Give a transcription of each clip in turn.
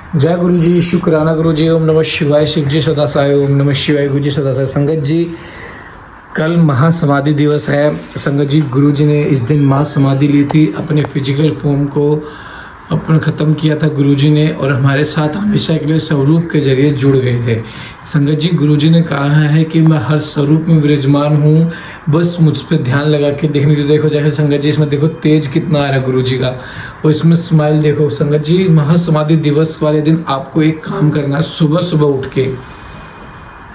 जय गुरु जी, शुक्राना गुरु जी। ओम नमः शिवाय। शिव जी सदा साय। ओम नमः शिवाय। गुरु जी सदा साय। संगत जी, कल महासमाधि दिवस है। संगत जी, गुरु जी ने इस दिन महासमाधि ली थी, अपने फिजिकल फॉर्म को अपन ख़त्म किया था गुरु जी ने, और हमारे साथ हमेशा के लिए स्वरूप के जरिए जुड़ गए थे। संगत जी, गुरु जी ने कहा है कि मैं हर स्वरूप में विराजमान हूँ, बस मुझ पर ध्यान लगा के देखने की। देखो जैसे संगत जी, इसमें देखो तेज कितना आ रहा है गुरु जी का, और इसमें स्माइल देखो। संगत जी, महासमाधि दिवस वाले दिन आपको एक काम करना है, सुबह सुबह उठ के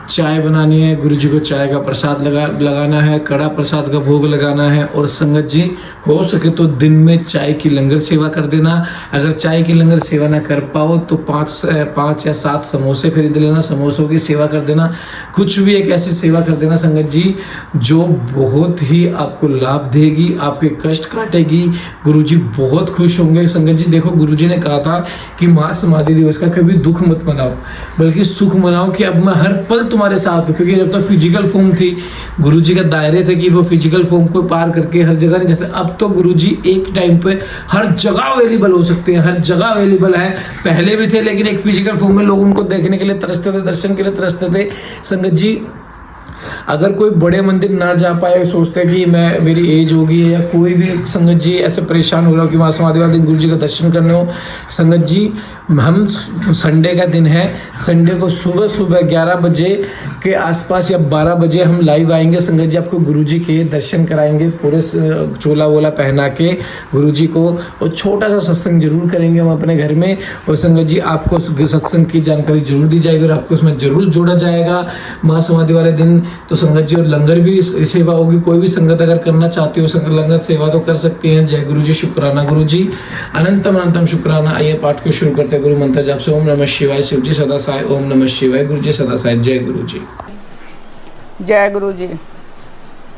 चाय बनानी है, गुरु जी को चाय का प्रसाद लगाना है, कड़ा प्रसाद का भोग लगाना है। और संगत जी, हो सके तो दिन में चाय की लंगर सेवा कर देना। अगर चाय की लंगर सेवा ना कर पाओ तो पाँच या सात समोसे खरीद लेना, समोसों की सेवा कर देना। कुछ भी एक ऐसी सेवा कर देना संगत जी जो बहुत ही आपको लाभ देगी, आपके कष्ट काटेगी। गुरु जी बहुत खुश होंगे। संगत जी देखो, गुरु जी ने कहा था कि महासमाधि दिवस का कभी दुख मत मनाओ, बल्कि सुख मनाओ कि अब मैं हर पल तुम्हारे साथ हूँ। क्योंकि जब तो फिजिकल फॉर्म थी, गुरु जी का दायरे थे कि वो फिजिकल फॉर्म को पार करके हर जगह नहीं जाते। अब तो गुरु जी एक टाइम पे हर जगह अवेलेबल हो सकते हैं, हर जगह अवेलेबल है। पहले भी थे, लेकिन एक फिजिकल फॉर्म में लोग उनको देखने के लिए तरसते थे, दर्शन के लिए तरसते थे। संगत जी, अगर कोई बड़े मंदिर ना जा पाए, सोचते हैं कि मैं मेरी एज होगी, या कोई भी संगत जी ऐसे परेशान हो रहा हो कि महासमाधि वाले दिन गुरु जी का दर्शन करने हो, संगत जी हम संडे का दिन है, संडे को सुबह सुबह 11 बजे के आसपास या 12 बजे हम लाइव आएंगे। संगत जी आपको गुरु जी के दर्शन कराएंगे, पूरे चोला वोला पहना के गुरु जी को, और छोटा सा सत्संग जरूर करेंगे हम अपने घर में। और संगत जी आपको सत्संग की जानकारी जरूर दी जाएगी और आपको उसमें जरूर जोड़ा जाएगा महासमाधि वाले दिन। तो संगत जी, और लंगर भी सेवा होगी। कोई भी संगत अगर करना चाहती हो संगत लंगर सेवा तो कर सकती हैं। जय गुरु जी, शुक्राना गुरु जी, अनंतम अनंतम शुक्राना। आइए पाठ को शुरू करते हैं गुरु मंत्र जाप से। ओम नमः शिवाय। शिव जी सदा साय। ओम नमः शिवाय। गुरु जी सदा साय। जय गुरु जी। जय गुरु जी।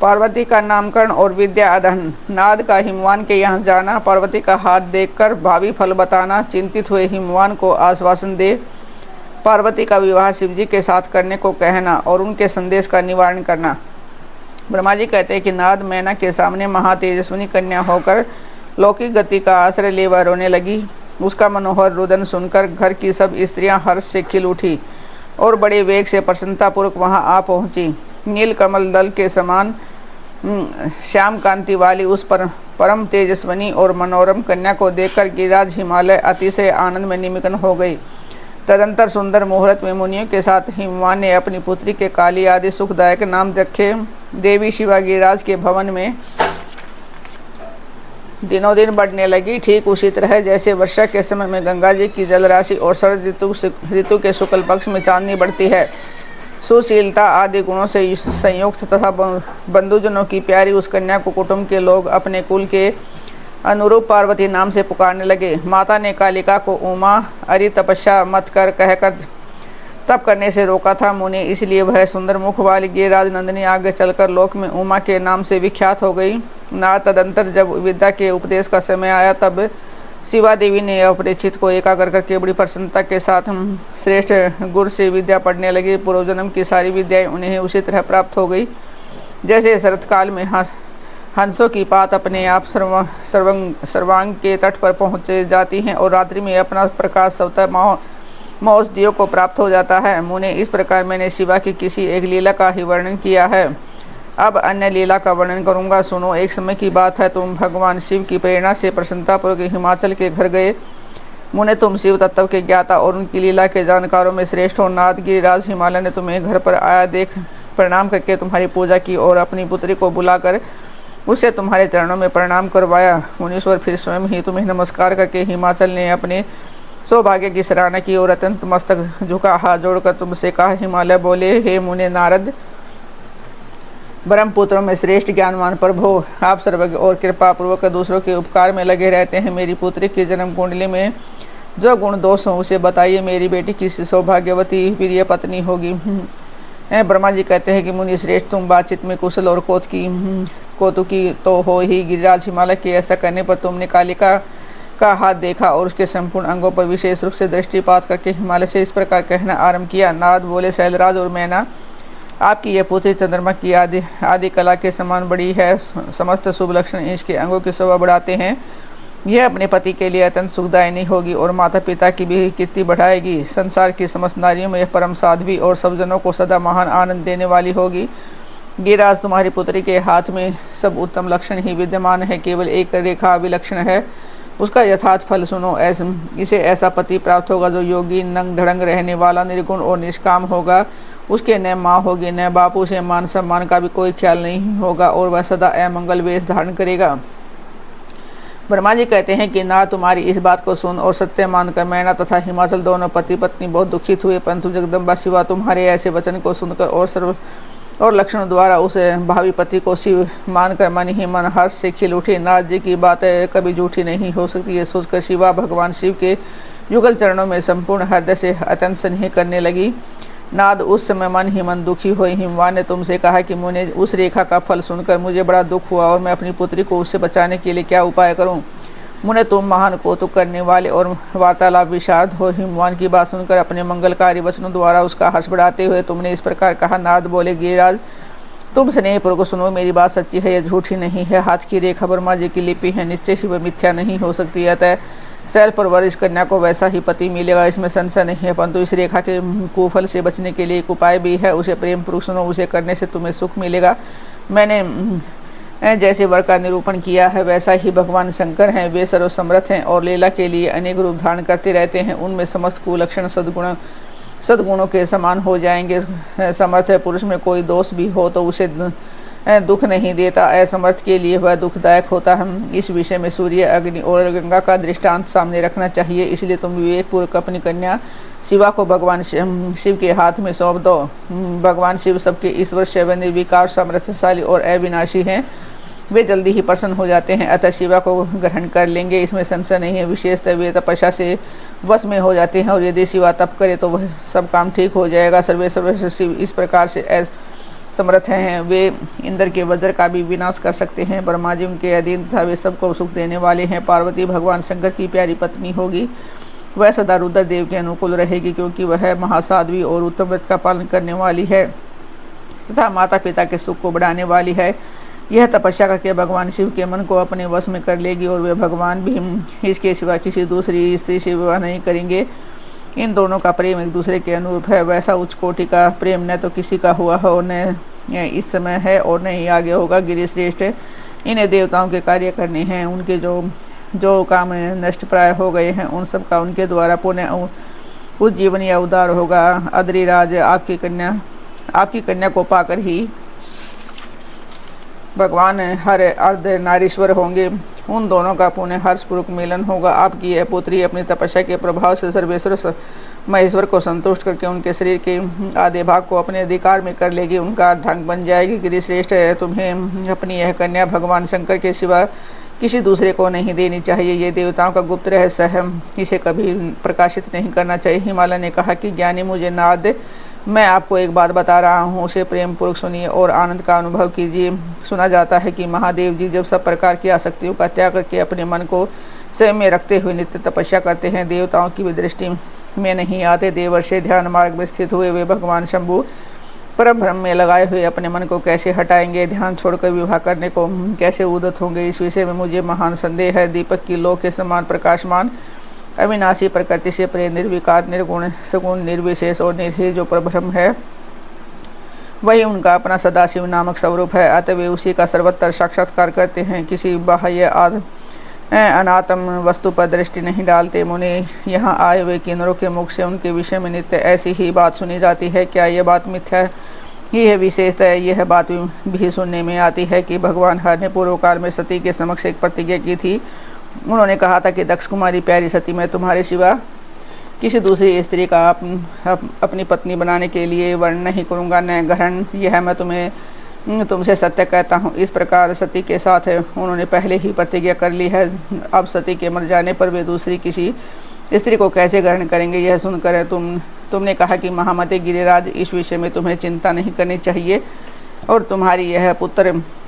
पार्वती का नामकरण और विद्या अध्ययन। नाद का हिमवान के यहाँ जाना, पार्वती का हाथ देखकर भावी फल बताना, चिंतित हुए हिमवान को आश्वासन दे पार्वती का विवाह शिव जी के साथ करने को कहना और उनके संदेश का निवारण करना। ब्रह्मा जी कहते हैं कि नाद मैना के सामने महातेजस्विनी कन्या होकर लौकिक गति का आश्रय ले वह रोने लगी। उसका मनोहर रुदन सुनकर घर की सब स्त्रियां हर्ष से खिल उठी और बड़े वेग से प्रसन्नतापूर्वक वहां आ पहुंची। नील कमल दल के समान श्याम कांति वाली उस परम तेजस्विनी और मनोरम कन्या को देखकर गिरिराज हिमालय अतिशय आनंद में निमग्न हो गई। तदंतर सुंदर मुहूर्त में मुनियों के साथ हिमवान ने अपनी पुत्री के काली आदि सुखदायक नाम रखे। देवी शिवा गिरिराज के भवन में दिनों दिन बढ़ने लगी, ठीक उसी तरह जैसे वर्षा के समय में गंगा जी की जलराशि और शरद ऋतु के शुक्ल पक्ष में चांदनी बढ़ती है। सुशीलता आदि गुणों से संयुक्त तथा बंधुजनों की प्यारी उस कन्या को कुटुंब के लोग अपने कुल के अनुरूप पार्वती नाम से पुकारने लगे। माता ने कालिका को उमा अरि तपस्या मत कर कहकर तप करने से रोका था मुनि, इसलिए वह सुंदर मुख वाली गिरिराज नंदिनी आगे चलकर लोक में उमा के नाम से विख्यात हो गई। ना तदंतर जब विद्या के उपदेश का समय आया, तब शिवा देवी ने अपने चित्त को एकाग्र करके बड़ी प्रसन्नता के साथ श्रेष्ठ गुरु से विद्या पढ़ने लगी। पूर्व जन्म की सारी विद्याएं उन्हें उसी तरह प्राप्त हो गई जैसे शरतकाल में हंसों की पात अपने आप सर्वांग के तट पर पहुँच जाती हैं और रात्रि में अपना प्रकाश स्वतः मौसदियों को प्राप्त हो जाता है। मुने, इस प्रकार मैंने शिवा की किसी एक लीला का ही वर्णन किया है। अब अन्य लीला का वर्णन करूंगा, सुनो। एक समय की बात है, तुम भगवान शिव की प्रेरणा से प्रसन्नतापूर्वक हिमाचल के घर गए। मुने, तुम शिव तत्व के ज्ञाता और उनकी लीला के जानकारों में श्रेष्ठ हो। नाथ गिरिराज हिमालय ने तुम्हें घर पर आया देख प्रणाम करके तुम्हारी पूजा की और अपनी पुत्री को बुलाकर उसे तुम्हारे चरणों में प्रणाम करवाया। मुनीश्वर फिर स्वयं ही तुम्हें नमस्कार करके हिमाचल ने अपने सौभाग्य की सराहना की और अत्यंत मस्तक झुका हाथ जोड़कर तुमसे कहा। हिमालय बोले, हे मुने नारद, ब्रह्म पुत्रों में श्रेष्ठ ज्ञानवान प्रभु, आप सर्वज्ञ और कृपा पूर्वक दूसरों के उपकार में लगे रहते हैं। मेरी पुत्री की जन्म कुंडली में जो गुण दोष हो उसे बताइए। मेरी बेटी की सौभाग्यवती प्रिय पत्नी होगी। ब्रह्मा जी कहते हैं कि मुनि श्रेष्ठ, तुम बातचीत में कुशल और कौतुकी तो हो ही। गिरिराज हिमालय के ऐसा करने पर तुमने कालिका का हाथ देखा और उसके संपूर्ण अंगों पर विशेष रूप से दृष्टिपात करके हिमालय से इस प्रकार कहना आरंभ किया। नारद बोले, शैलराज और मैना, आपकी यह पुत्री चंद्रमा की आदि कला के समान बड़ी है। समस्त शुभ लक्षण इसके अंगों की शोभा बढ़ाते हैं। यह अपने पति के लिए अत्यंत सुखदायिनी होगी और माता पिता की भी कीर्ति बढ़ाएगी। संसार की समस्त नारियों में यह परम साध्वी और सब जनों को सदा महान आनंद देने वाली होगी। गिरिराज, तुम्हारी पुत्री के हाथ में सब उत्तम लक्षण ही विद्यमान है, केवल एक रेखा विलक्षण है, उसका यथार्थ फल सुनो। इसे ऐसा पति प्राप्त होगा जो योगी, नंग धड़ंग रहने वाला, निर्गुण और निष्काम होगा। उसके न माँ होगी न बापू, से मान सम्मान का भी कोई ख्याल नहीं होगा और वह सदा अमंगल वेश धारण करेगा। ब्रह्मा जी कहते हैं कि ना तुम्हारी इस बात को सुन और सत्य मानकर मैना तथा हिमाचल दोनों पति पत्नी बहुत दुखित हुए, परंतु जगदम्बा शिवा तुम्हारे ऐसे वचन को सुनकर और लक्षण द्वारा उसे भावी पति को शिव मानकर मन ही मन हर्ष से खिल उठी। नारद जी की बातें कभी झूठी नहीं हो सकती, ये सोचकर शिवा भगवान शिव के युगल चरणों में संपूर्ण हृदय से अत्यंत स्नेह करने लगी। नाद, उस समय मन ही मन दुखी हुई हिमवान ने तुमसे कहा कि मुझे उस रेखा का फल सुनकर मुझे बड़ा दुख हुआ और मैं अपनी पुत्री को उससे बचाने के लिए क्या उपाय करूं। मुने, तुम महान कौतुक करने वाले और वार्तालाप विशारद हो। हिमवान की बात सुनकर अपने मंगलकारी वचनों द्वारा उसका हर्ष बढ़ाते हुए तुमने इस प्रकार कहा। नारद बोले, गिरिराज, तुम स्नेहपूर्वक सुनो, मेरी बात सच्ची है, यह झूठी नहीं है। हाथ की रेखा ब्रह्मा जी की लिपि है, निश्चय ही वह मिथ्या नहीं हो सकती। अतः शैल पर वरिष्ठ कन्या को वैसा ही पति मिलेगा, इसमें संशय नहीं है। परंतु इस रेखा के कुफल से बचने के लिए एक उपाय भी है, उसे प्रेम पूर्वक सुनो, उसे करने से तुम्हें सुख मिलेगा। मैंने जैसे वर का निरूपण किया है वैसा ही भगवान शंकर हैं, वे सर्वसमर्थ हैं और लीला के लिए अनेक रूप धारण करते रहते हैं। उनमें समस्त कुलक्षण सद्गुणों के समान हो जाएंगे। समर्थ पुरुष में कोई दोष भी हो तो उसे दुख नहीं देता, असमर्थ के लिए वह दुखदायक होता है। इस विषय में सूर्य, अग्नि और गंगा का दृष्टांत सामने रखना चाहिए। इसलिए तुम विवेकपूर्वक अपनी कन्या शिवा को भगवान शिव के हाथ में सौंप दो। भगवान शिव सबके ईश्वर, शैव, निर्विकार, समर्थशाली और अविनाशी हैं, वे जल्दी ही प्रसन्न हो जाते हैं, अतः शिवा को ग्रहण कर लेंगे, इसमें संशय नहीं है। विशेषतः वे तपस्या से वश में हो जाते हैं और यदि शिवा तप करे तो वह सब काम ठीक हो जाएगा। सर्वेश्वर शिव इस प्रकार से समर्थ हैं, वे इंद्र के वज्र का भी विनाश कर सकते हैं। ब्रह्मा जी उनके अधीन तथा वे सबको सुख देने वाले हैं। पार्वती भगवान शंकर की प्यारी पत्नी होगी, वह सदा रुद्र देव के अनुकूल रहेगी, क्योंकि वह महासाध्वी और उत्तम व्रत का पालन करने वाली है तथा माता पिता के सुख को बढ़ाने वाली है। यह तपस्या करके भगवान शिव के मन को अपने वश में कर लेगी और वे भगवान भी इसके सिवा किसी दूसरी स्त्री से विवाह नहीं करेंगे। इन दोनों का प्रेम एक दूसरे के अनुरूप है, वैसा उच्च कोटि का प्रेम न तो किसी का हुआ हो, न इस समय है और न ही आगे होगा। गिरिश्रेष्ठ, इन्हें देवताओं के कार्य करने हैं, उनके जो काम नष्ट प्राय हो गए हैं उन सब का उनके द्वारा पुण्य उज्जीवन या उदार होगा। अद्रिराज, आपकी कन्या को पाकर ही भगवान हर अर्ध नारीश्वर होंगे, उन दोनों का पुण्य हर्षपूर्वक मिलन होगा। आपकी यह पुत्री अपनी तपस्या के प्रभाव से सर्वेश्वर महेश्वर को संतुष्ट करके उनके शरीर के आधे भाग को अपने अधिकार में कर लेगी, उनका अर्धांग बन जाएगी। गिरिश्रेष्ठ, तुम्हें अपनी यह कन्या भगवान शंकर के सिवा किसी दूसरे को नहीं देनी चाहिए, ये देवताओं का गुप्त रहस्य है, इसे कभी प्रकाशित नहीं करना चाहिए। हिमालय ने कहा कि ज्ञानी मुझे नारद, मैं आपको एक बात बता रहा हूँ, उसे प्रेम पूर्वक सुनिए और आनंद का अनुभव कीजिए। सुना जाता है कि महादेव जी जब सब प्रकार की आसक्तियों का त्याग करके अपने मन को स्वयं में रखते हुए नित्य तपस्या करते हैं, देवताओं की भी दृष्टि में नहीं आते। देवर्षि ध्यान मार्ग में स्थित हुए वे भगवान शंभु परम भ्रम में लगाए हुए अपने मन को कैसे हटाएंगे, ध्यान छोड़कर विवाह करने को कैसे उद्यत होंगे, इस विषय में मुझे महान संदेह है। दीपक की लौ के समान प्रकाशमान अविनाशी प्रकृति से प्रेम, निर्विकार, निर्गुण, सगुण, निर्विशेष और निर्भय जो परब्रह्म है, वही उनका अपना सदाशिव नामक स्वरूप है। अतः वे उसी का सर्वत्र साक्षात्कार करते हैं, किसी बाह्य अनात्म वस्तु पर दृष्टि नहीं डालते। मुनि, यहाँ आए हुए किन्नरों के मुख से उनके विषय में नित्य ऐसी ही बात सुनी जाती है, क्या यह बात मिथ्या ही है? विशेषतः यह बात भी सुनने में आती है कि भगवान हर ने पूर्व काल में सती के समक्ष एक प्रतिज्ञा की थी। उन्होंने कहा था कि दक्ष कुमारी प्यारी सती, मैं तुम्हारे सिवा किसी दूसरी स्त्री का अपनी पत्नी बनाने के लिए वर्ण नहीं करूँगा, न ग्रहण, यह मैं तुमसे सत्य कहता हूँ। इस प्रकार सती के साथ उन्होंने पहले ही प्रतिज्ञा कर ली है। अब सती के मर जाने पर वे दूसरी किसी स्त्री को कैसे ग्रहण करेंगे, यह सुनकर तुमने कहा कि महामते गिरिराज, इस विषय में तुम्हें चिंता नहीं करनी चाहिए और तुम्हारी यह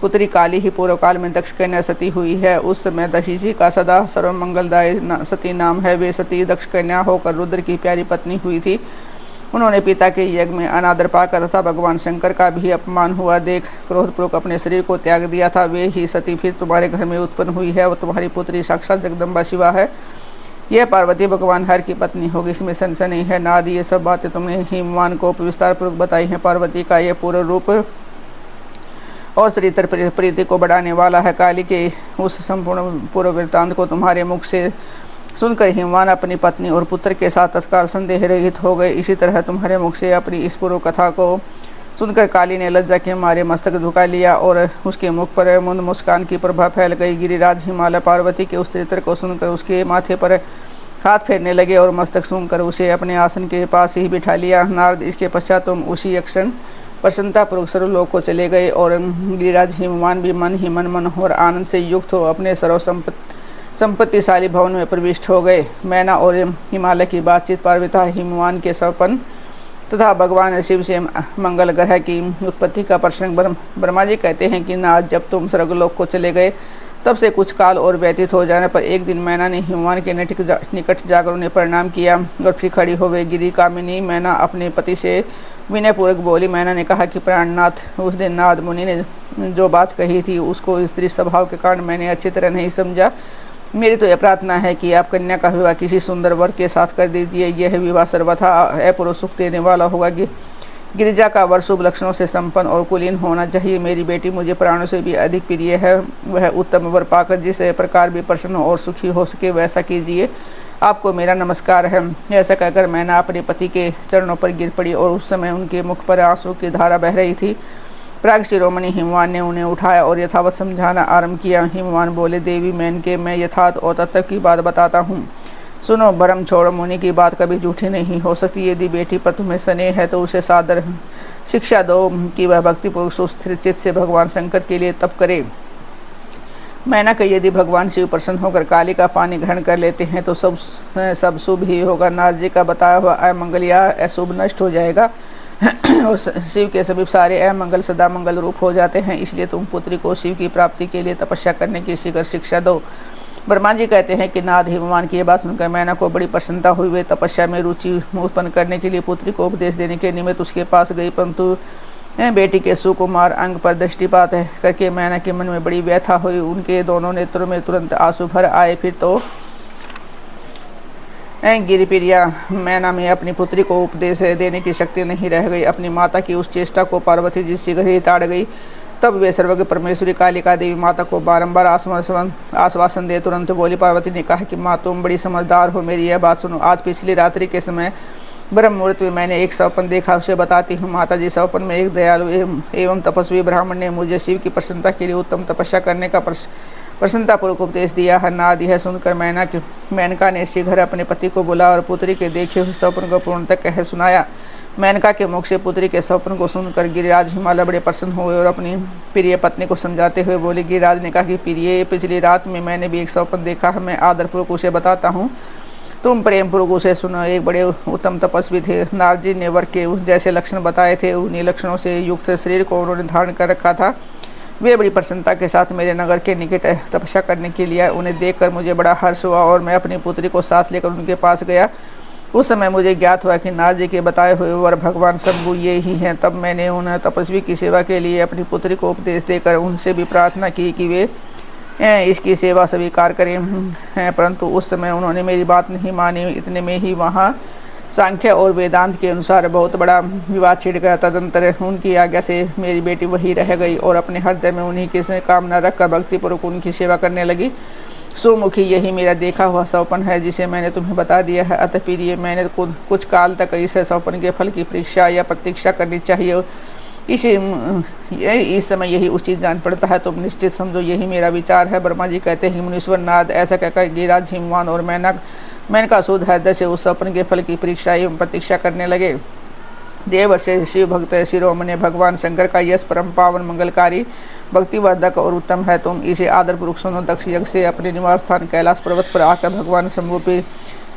पुत्री काली ही पूर्व काल में दक्ष कन्या सती हुई है। उस समय दशीजी का सदा सर्वमंगलदायी सती नाम है। वे सती दक्ष कन्या होकर रुद्र की प्यारी पत्नी हुई थी। उन्होंने पिता के यज्ञ में अनादर पाकर तथा भगवान शंकर का भी अपमान हुआ देख क्रोधपूर्वक अपने शरीर को त्याग दिया था। वे ही सती फिर तुम्हारे घर में उत्पन्न हुई है और तुम्हारी पुत्री साक्षात जगदम्बा शिवा है। यह पार्वती भगवान हर की पत्नी होगी, इसमें संशय नहीं है। नाद, ये सब बातें तुमने हिमवान को विस्तार पूर्वक बताई हैं। पार्वती का यह पूर्ण रूप और चरित्र प्रीति को बढ़ाने वाला है। काली के उस संपूर्ण पूर्व वृत्तांत को तुम्हारे मुख से सुनकर हिमवान अपनी पत्नी और पुत्र के साथ तत्काल संदेह रहित हो गए। इसी तरह तुम्हारे मुख से अपनी इस पूर्व कथा को सुनकर काली ने लज्जा के मारे मस्तक झुका लिया और उसके मुख पर मुंद मुस्कान की प्रभा फैल गई। गिरिराज हिमालय पार्वती के उस चरित्र को सुनकर उसके माथे पर हाथ फेरने लगे और मस्तक सूंघकर उसे अपने आसन के पास ही बिठा लिया। नारद, इसके पश्चात तुम उसी क्षण प्रसन्नतापूर्वक सर्वलोक को चले गए और गिरिराज हिमवान भी मन ही मन मनोहर आनंद से युक्त हो अपने संपत्तिशाली भवन में प्रविष्ट हो गए। मैना और हिमालय की बातचीत पार्वती हिमवान के सपन तथा भगवान शिव से मंगल ग्रह की उत्पत्ति का प्रसंग ब्रह्मा जी कहते हैं कि नाथ, जब तुम स्वर्गलोक को चले गए तब से कुछ काल और व्यतीत हो जाने पर एक दिन मैना ने हिमवान के निकट जाकर उन्हें प्रणाम किया और फिर खड़ी हो गई। गिरी कामिनी मैना अपने पति से विनयपूर्वक बोली। मैना ने कहा कि प्राणनाथ, उस दिन नारद मुनि ने जो बात कही थी उसको स्त्री स्वभाव के कारण मैंने अच्छी तरह नहीं समझा। मेरी तो यह प्रार्थना है कि आप कन्या का विवाह किसी सुंदर वर के साथ कर दीजिए। यह विवाह सर्वथा अपूर्व सुख देने वाला होगा। गिरिजा का वर शुभ लक्षणों से संपन्न और कुलीन होना चाहिए। मेरी बेटी मुझे प्राणों से भी अधिक प्रिय है। वह उत्तम वर पाकर जिस प्रकार भी प्रसन्न और सुखी हो सके वैसा कीजिए। आपको मेरा नमस्कार है। ऐसा कहकर मैंने अपने पति के चरणों पर गिर पड़ी और उस समय उनके मुख पर आंसू की धारा बह रही थी। प्राग शिरोमणि हिमवान ने उन्हें उठाया और यथावत समझाना आरंभ किया। हिमवान बोले, देवी मैं यथार्थ और तत्व की बात बताता हूँ। सुनो, भरम छोड़ो, मुनि की बात कभी झूठी नहीं हो सकती। यदि बेटी पर तुम्हें स्नेह है तो उसे सादर शिक्षा दो कि वह भक्तिपूर्वक सुस्थिर चित्त से भगवान शंकर के लिए तप करे। मैंने कहा, यदि भगवान शिव प्रसन्न होकर काली का पानी ग्रहण कर लेते हैं तो सब शुभ ही होगा। नारद जी का बताया हुआ अमंगल या अशुभ नष्ट हो जाएगा और शिव के सभी सारे अमंगल सदा मंगल रूप हो जाते हैं। इसलिए तुम पुत्री को शिव की प्राप्ति के लिए तपस्या करने की शीघ्र शिक्षा दो। ब्रह्मा जी कहते हैं कि नारद हिमवान की यह बात सुनकर मैना को बड़ी प्रसन्नता हुई। वे तपस्या में रुचि उत्पन्न करने के लिए पुत्री को उपदेश देने के निमित्त उसके पास गई, परंतु बेटी के सुकुमार अंग पर दृष्टिपात करके मैना के मन में बड़ी व्यथा हुई। उनके दोनों नेत्रों में तुरंत आंसू भर आए। फिर तो गिरिप्रिया मैना में अपनी पुत्री को उपदेश देने की शक्ति नहीं रह गई। अपनी माता की उस चेष्टा को पार्वती जी शीघ्र ही ताड़ गई। तब वे सर्वज्ञ परमेश्वरी कालिका देवी माता को बारंबार आश्वासन दे तुरंत बोली। पार्वती ने कहा कि माँ, तुम बड़ी समझदार हो, मेरी यह बात सुनो। आज पिछली रात्रि के समय ब्रह्म मुहूर्त में मैंने एक सपन देखा, उसे बताती हूँ। माता जी, सपन में एक दयालु एवं तपस्वी ब्राह्मण ने मुझे शिव की प्रसन्नता के लिए उत्तम तपस्या करने का प्रसन्नतापूर्वक उपदेश दिया है। नारद यह सुनकर मेनका ने शीघ्र अपने पति को बुला और पुत्री के देखे हुए सपन को पूर्णतः कह सुनाया। मेनका के मुख से पुत्री के सपन को सुनकर गिरिराज हिमालय बड़े प्रसन्न हुए और अपनी प्रिय पत्नी को समझाते हुए बोले। गिरिराज ने कहा कि प्रिय, पिछली रात में मैंने भी एक सपन देखा है। मैं आदरपूर्वक उसे बताता हूँ, तुम प्रेम पूर्वक उसे सुनो। एक बड़े उत्तम तपस्वी थे। नारद जी ने वर के जैसे लक्षण बताए थे, उन्हीं लक्षणों से युक्त शरीर को उन्होंने धारण कर रखा था। वे बड़ी प्रसन्नता के साथ मेरे नगर के निकट तपस्या करने के लिए आए। उन्हें देखकर मुझे बड़ा हर्ष हुआ और मैं अपनी पुत्री को साथ लेकर उनके पास गया। उस समय मुझे ज्ञात हुआ कि नारद जी के बताए हुए वर भगवान शंभु ये ही हैं। तब मैंने उन तपस्वी की सेवा के लिए अपनी पुत्री को उपदेश देकर उनसे भी प्रार्थना की कि वे इसकी सेवा स्वीकार करें, परंतु उस समय उन्होंने मेरी बात नहीं मानी। इतने में ही वहाँ सांख्य और वेदांत के अनुसार बहुत बड़ा विवाद छिड़ गया। तदंतर उनकी आज्ञा से मेरी बेटी वही रह गई और अपने हृदय में उन्हीं की कामना रखकर भक्तिपूर्वक उनकी सेवा करने लगी। सुमुखी, यही मेरा देखा हुआ सपन है जिसे मैंने तुम्हें बता दिया है। अतः प्रिय, मैंने कुछ काल तक इस सपन के फल की परीक्षा या प्रतीक्षा करनी चाहिए। इस समय यही उचित जान पड़ता है। तुम निश्चित समझो, यही मेरा विचार है। ब्रह्मा जी कहते हैं, मुनीश्वर नारद ऐसा कहकर गिरिराज हिमवान और मेनका शुद्ध हृदय से उस सपन के फल की परीक्षा एवं प्रतीक्षा करने लगे। देवर्षि शिव भक्त शिरोमणि भगवान शंकर का यश परम पावन मंगलकारी भक्तिवर्धक और उत्तम है। तुम इसे आदरपूर्वक सुनो। दक्ष यज्ञ से अपने निवास स्थान कैलाश पर्वत पर आकर भगवान शंभु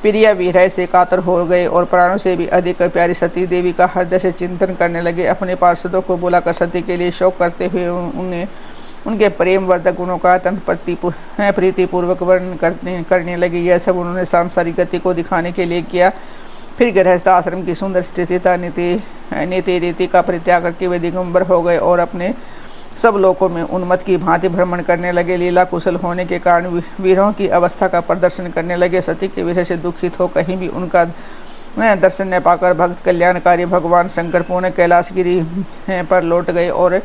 प्रिय विरह से कातर हो गए और प्राणों से भी अधिक प्यारी सती देवी का हृदय से चिंतन करने लगे। अपने पार्षदों को बुलाकर सती के लिए शोक करते हुए उन्हें उनके प्रेम वर्धक गुणों का अत्यंत प्रीतिपूर्वक वर्णन करने लगे। यह सब उन्होंने सांसारिक गति को दिखाने के लिए किया। फिर गृहस्थ आश्रम की सुंदर स्थितिता नीति रीति का परित्याग करके वे दिगंबर हो गए और अपने सब लोकों में उन्मत्त की भांति भ्रमण करने लगे। लीला कुशल होने के कारण वीरों की अवस्था का प्रदर्शन करने लगे। सती के विरह से दुखित हो कहीं भी उनका दर्शन न पाकर भक्त कल्याणकारी भगवान शंकर पुण्य कैलाशगिरी पर लौट गए और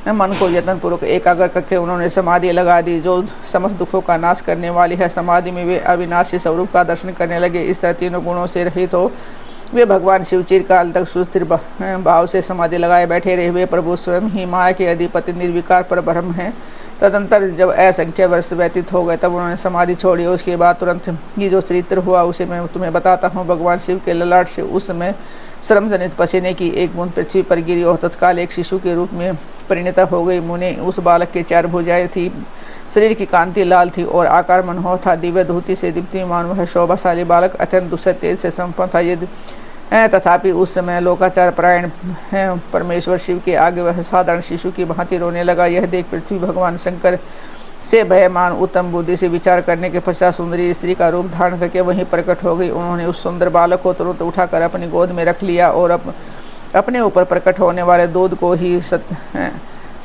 मन को यत्नपूर्वक एकाग्र करके उन्होंने समाधि लगा दी, जो समस्त दुखों का नाश करने वाली है। समाधि में वे अविनाशी स्वरूप का दर्शन करने लगे। इस तरह तीनों गुणों से रहित हो वे भगवान शिव चिरकाल तक सुस्थिर भाव से समाधि लगाए बैठे रहे। वे प्रभु स्वयं ही माया के अधिपति निर्विकार पर ब्रह्म हैं। तदंतर जब असंख्य वर्ष व्यतीत हो गए तब उन्होंने समाधि छोड़ी। उसके बाद तुरंत ही जो चरित्र हुआ उसे मैं तुम्हें बताता हूँ। भगवान शिव के ललाट से उस समय श्रमजनित पसीने की एक बूंद पृथ्वी पर गिरी और तत्काल एक शिशु के रूप में परिणत हो गई। मुने उस बालक के 4 भुजाएं थी, शरीर की कांति लाल थी और आकार मनोहर था। दिव्य धोती से दीप्तिमान वह शोभाशाली बालक अत्यंत दूसरे तेज से संपन्न था। यदि तथापि उस समय लोकाचार परायण परमेश्वर शिव के आगे वह साधारण शिशु की भांति रोने लगा। यह देख पृथ्वी भगवान शंकर से भयमान उत्तम बुद्धि से विचार करने के पश्चात सुंदरी स्त्री का रूप धारण करके वहीं प्रकट हो गई। उन्होंने उस सुंदर बालक को तुरंत उठाकर अपनी गोद में रख लिया और अपने ऊपर प्रकट होने वाले दूध को ही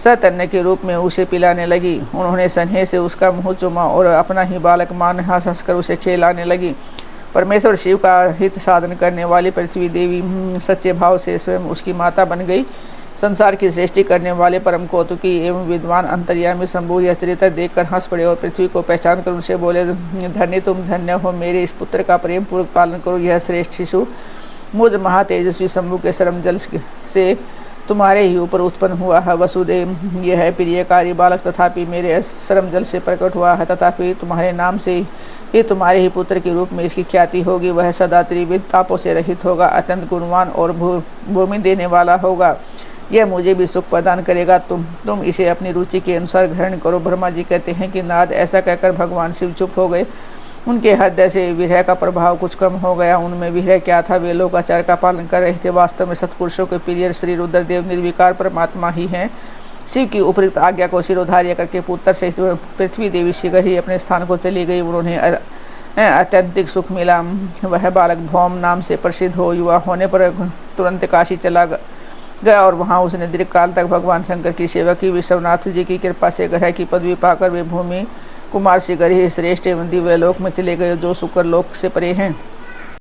सतन्य के रूप में उसे पिलाने लगी। उन्होंने स्नेह से उसका मुँह चूमा और अपना ही बालक मान हंस हंसकर उसे खिलाने लगी। परमेश्वर शिव का हित साधन करने वाली पृथ्वी देवी सच्चे भाव से स्वयं उसकी माता बन गई। संसार की सृष्टि करने वाले परम कौतुकी एवं विद्वान अंतर्यामी शंभु यह चरित्र देखकर हंस पड़े और पृथ्वी को पहचान कर उनसे बोले, धन्य तुम धन्य हो, मेरे इस पुत्र का प्रेम पूर्वक पालन करो। यह श्रेष्ठ शिशु मुझ महातेजस्वी शंभु के श्रम जल से तुम्हारे ही ऊपर उत्पन्न हुआ है। वसुदेव यह है प्रियकारी बालक, तथापि मेरे श्रम जल से प्रकट हुआ है, तथापि तुम्हारे नाम से ये तुम्हारे ही पुत्र के रूप में इसकी ख्याति होगी। वह सदा त्रिविध तापों से रहित होगा, अत्यंत गुणवान और भूमि देने वाला होगा। यह मुझे भी सुख प्रदान करेगा। तुम इसे अपनी रुचि के अनुसार ग्रहण करो। ब्रह्मा जी कहते हैं कि नारद ऐसा कहकर भगवान शिव चुप हो गए। उनके हृदय से विरह का प्रभाव कुछ कम हो गया। उनमें विरह क्या था, वे लोकाचार का पालन कर रहे थे। वास्तव में सत्पुरुषों के प्रिय श्री रुद्रदेव निर्विकार परमात्मा ही हैं। शिव की उपयुक्त आज्ञा को शिरोधार्य करके पुत्र सहित पृथ्वी देवी शीघ्र ही अपने स्थान को चली गई। उन्होंने अत्यंतिक सुख मिला। वह बालक भौम नाम से प्रसिद्ध हो युवा होने पर तुरंत काशी चला गया और वहाँ उसने दीर्घ काल तक भगवान शंकर की सेवा की। विश्वनाथ जी की कृपा से ग्रह की पदवी पाकर वे भूमि कुमार शीघ्र ही श्रेष्ठ एवं दिव्य लोक में चले गए, जो शुक्र लोक से परे हैं।